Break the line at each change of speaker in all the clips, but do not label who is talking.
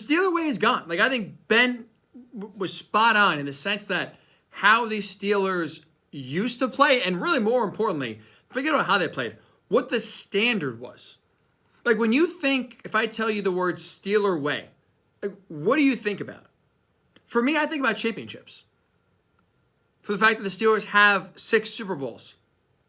Steeler way is gone. Like, I think Ben was spot on in the sense that how these Steelers used to play, and really more importantly, forget about how they played, what the standard was. Like, when you think, if I tell you the word Steeler way, like, what do you think about? For me, I think about championships. For the fact that the Steelers have 6 Super Bowls,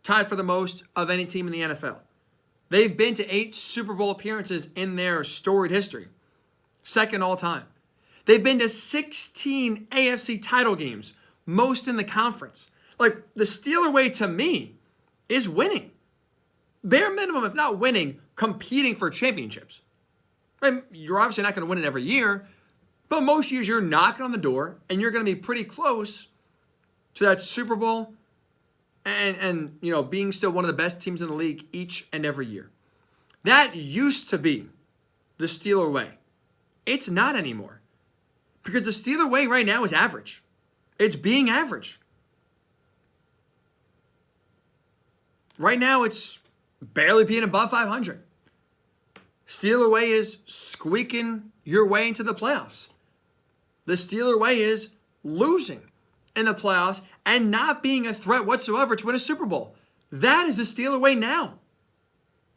tied for the most of any team in the NFL. They've been to 8 Super Bowl appearances in their storied history. Second all time. They've been to 16 AFC title games, most in the conference. Like, the Steeler way to me is winning. Bare minimum, if not winning, competing for championships. Right? You're obviously not going to win it every year, but most years you're knocking on the door and you're going to be pretty close to that Super Bowl and you know, being still one of the best teams in the league each and every year. That used to be the Steeler way. It's not anymore. Because the Steeler way right now is average. It's being average. Right now it's barely being above 500. Steeler way is squeaking your way into the playoffs. The Steeler way is losing in the playoffs and not being a threat whatsoever to win a Super Bowl. That is the Steeler way now,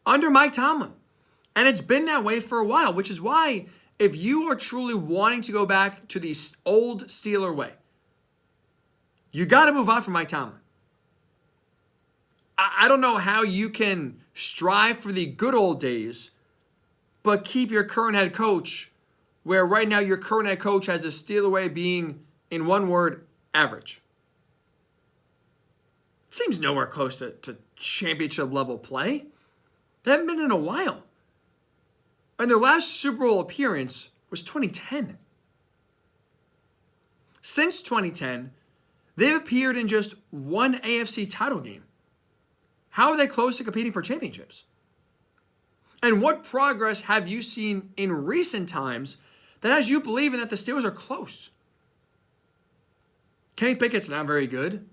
under Mike Tomlin. And it's been that way for a while, which is why if you are truly wanting to go back to the old Steeler way, you got to move on from Mike Tomlin. I don't know how you can strive for the good old days, but keep your current head coach, where right now your current head coach has the Steeler way being, in one word, average. Seems nowhere close to championship level play. They haven't been in a while. And their last Super Bowl appearance was 2010. Since 2010, they've appeared in just one AFC title game. How are they close to competing for championships? And what progress have you seen in recent times that has you believing that the Steelers are close? Kenny Pickett's not very good.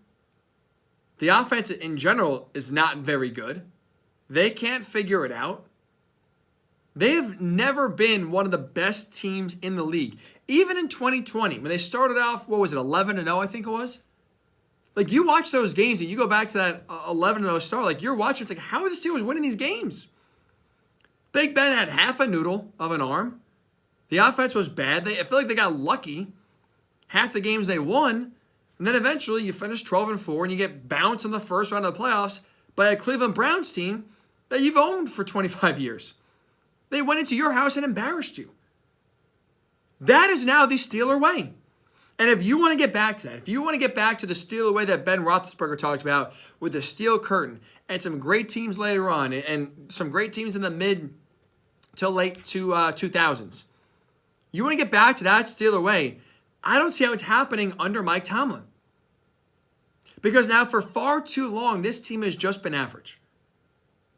The offense in general is not very good. They can't figure it out. They have never been one of the best teams in the league. Even in 2020, when they started off, 11-0, I think it was? Like, you watch those games and you go back to that 11-0 start, like, you're watching, it's like, how are the Steelers winning these games? Big Ben had half a noodle of an arm. The offense was bad. I feel like they got lucky. Half the games they won. And then eventually you finish 12-4 and you get bounced in the first round of the playoffs by a Cleveland Browns team that you've owned for 25 years. They went into your house and embarrassed you. That is now the Steeler way. And if you want to get back to that, if you want to get back to the Steeler way that Ben Roethlisberger talked about with the steel curtain and some great teams later on and some great teams in the mid to late 2000s, you want to get back to that Steeler way, I don't see how it's happening under Mike Tomlin. Because now for far too long, this team has just been average.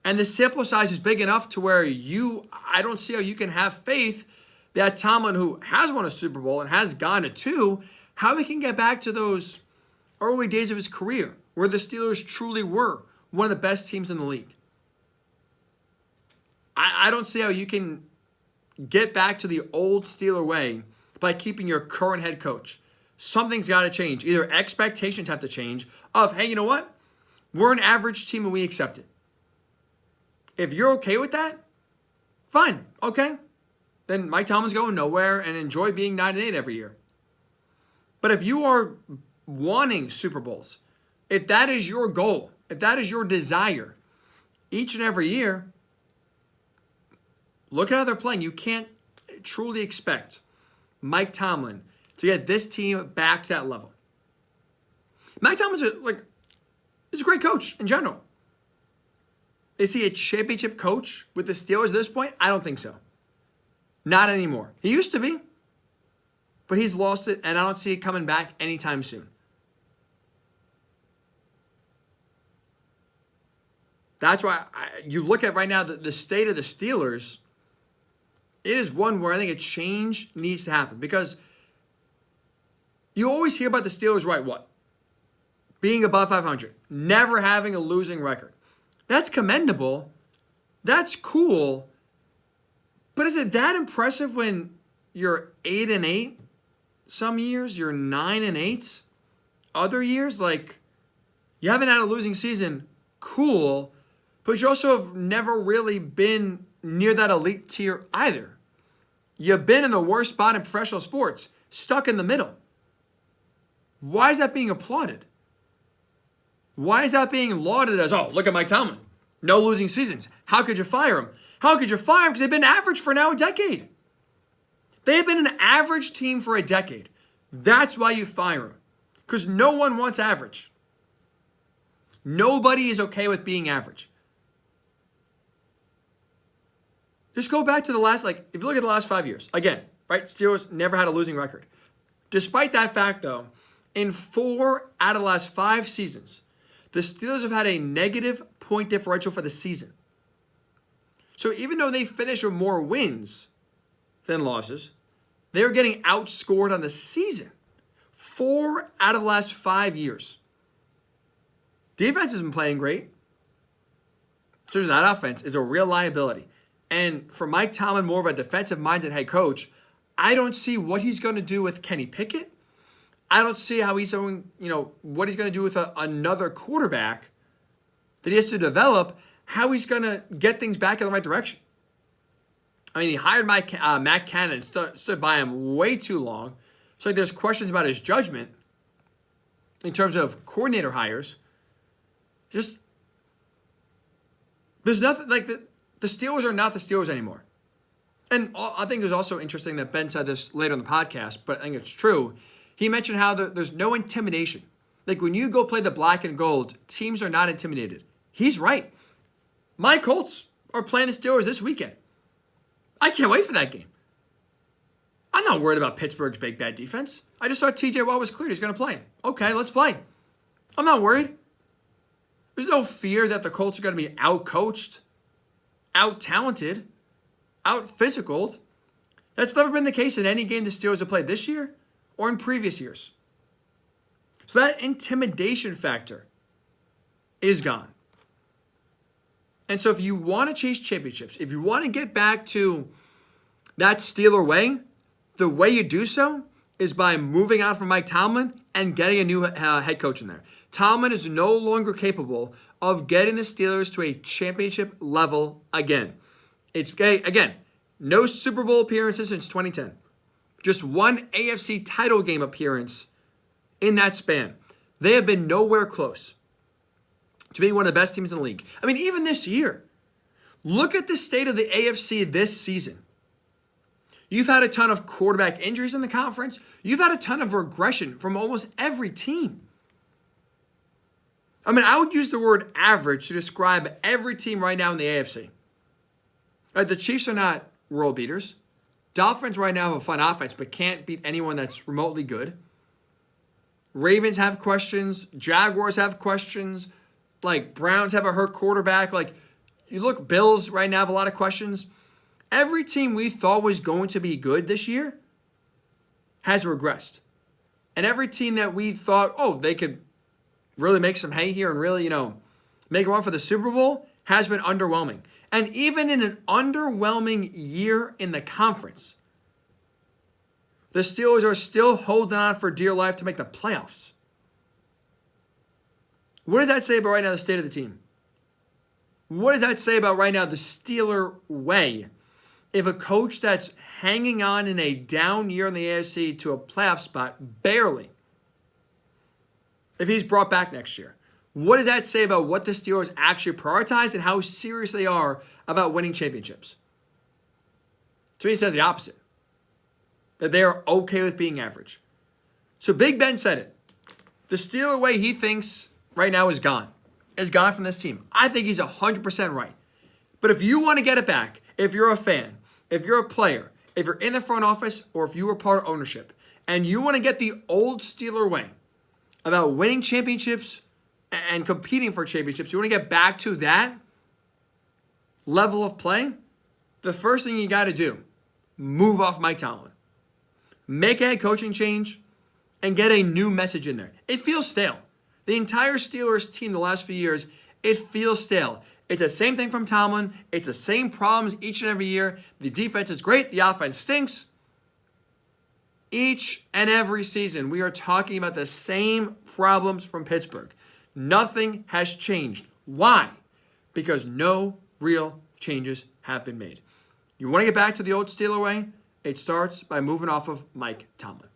And the sample size is big enough to where I don't see how you can have faith that Tomlin, who has won a Super Bowl and has gone to 2, how he can get back to those early days of his career where the Steelers truly were one of the best teams in the league. I don't see how you can get back to the old Steeler way by keeping your current head coach. Something's got to change. Either expectations have to change of, hey, you know what? We're an average team and we accept it. If you're okay with that, fine, okay. Then Mike Tomlin's going nowhere and enjoy being 9-8 every year. But if you are wanting Super Bowls, if that is your goal, if that is your desire, each and every year, look at how they're playing. You can't truly expect Mike Tomlin to get this team back to that level. Mike Tomlin's is a great coach in general. Is he a championship coach with the Steelers at this point? I don't think so. Not anymore. He used to be, but he's lost it, and I don't see it coming back anytime soon. That's why you look at right now the state of the Steelers, it is one where I think a change needs to happen because you always hear about the Steelers, right? What? Being above 500, never having a losing record. That's commendable. That's cool. But is it that impressive when you're 8-8 some years, you're 9-8 other years. Like, you haven't had a losing season, cool, but you also have never really been near that elite tier either. You've been in the worst spot in professional sports, stuck in the middle. Why is that being applauded? Why is that being lauded as, oh, look at Mike Tomlin, no losing seasons. How could you fire him? How could you fire him? Because they've been average for now a decade. They've been an average team for a decade. That's why you fire him. Because no one wants average. Nobody is okay with being average. Just go back to the last, if you look at the last 5 years, again, right? Steelers never had a losing record. Despite that fact, though, in 4 out of the last 5 seasons, the Steelers have had a negative point differential for the season. So even though they finished with more wins than losses, they were getting outscored on the season. 4 out of the last 5 years. Defense has been playing great. So that offense is a real liability. And for Mike Tomlin, more of a defensive-minded head coach, I don't see what he's going to do with Kenny Pickett. I don't see how he's going, what he's going to do with another quarterback that he has to develop, how he's going to get things back in the right direction. I mean, he hired Matt Cannon and stood by him way too long. So there's questions about his judgment in terms of coordinator hires. Just, there's nothing, the Steelers are not the Steelers anymore. And I think it was also interesting that Ben said this later in the podcast, but I think it's true. He mentioned how there's no intimidation. Like, when you go play the black and gold, teams are not intimidated. He's right. My Colts are playing the Steelers this weekend. I can't wait for that game. I'm not worried about Pittsburgh's big bad defense. I just saw TJ Watt was cleared. He's going to play. Okay, let's play. I'm not worried. There's no fear that the Colts are going to be out-coached, out-talented, out-physicaled. That's never been the case in any game the Steelers have played this year or in previous years. So that intimidation factor is gone. And so if you want to chase championships, if you want to get back to that Steeler way, the way you do so is by moving on from Mike Tomlin and getting a new head coach in there. Tomlin is no longer capable of getting the Steelers to a championship level again. It's, again, no Super Bowl appearances since 2010. Just one AFC title game appearance in that span. They have been nowhere close to being one of the best teams in the league. I mean, even this year, look at the state of the AFC this season. You've had a ton of quarterback injuries in the conference. You've had a ton of regression from almost every team. I mean, I would use the word average to describe every team right now in the AFC. The Chiefs are not world beaters. Dolphins right now have a fun offense, but can't beat anyone that's remotely good. Ravens have questions. Jaguars have questions. Browns have a hurt quarterback. You look, Bills right now have a lot of questions. Every team we thought was going to be good this year has regressed. And every team that we thought, they could really make some hay here and really, make a run for the Super Bowl has been underwhelming. And even in an underwhelming year in the conference, the Steelers are still holding on for dear life to make the playoffs. What does that say about right now the state of the team? What does that say about right now the Steeler way? If a coach that's hanging on in a down year in the AFC to a playoff spot, barely, if he's brought back next year, what does that say about what the Steelers actually prioritize and how serious they are about winning championships? To me, it says the opposite. That they are okay with being average. So Big Ben said it. The Steeler way he thinks right now is gone. Is gone from this team. I think he's 100% right. But if you want to get it back, if you're a fan, if you're a player, if you're in the front office, or if you were part of ownership, and you want to get the old Steeler way about winning championships and competing for championships, you want to get back to that level of play, the first thing you got to do, move off Mike Tomlin. Make a head coaching change and get a new message in there. It feels stale. The entire Steelers team the last few years, it feels stale. It's the same thing from Tomlin. It's the same problems each and every year. The defense is great. The offense stinks. Each and every season, we are talking about the same problems from Pittsburgh. Nothing has changed. Why? Because no real changes have been made. You want to get back to the old Steeler way? It starts by moving off of Mike Tomlin.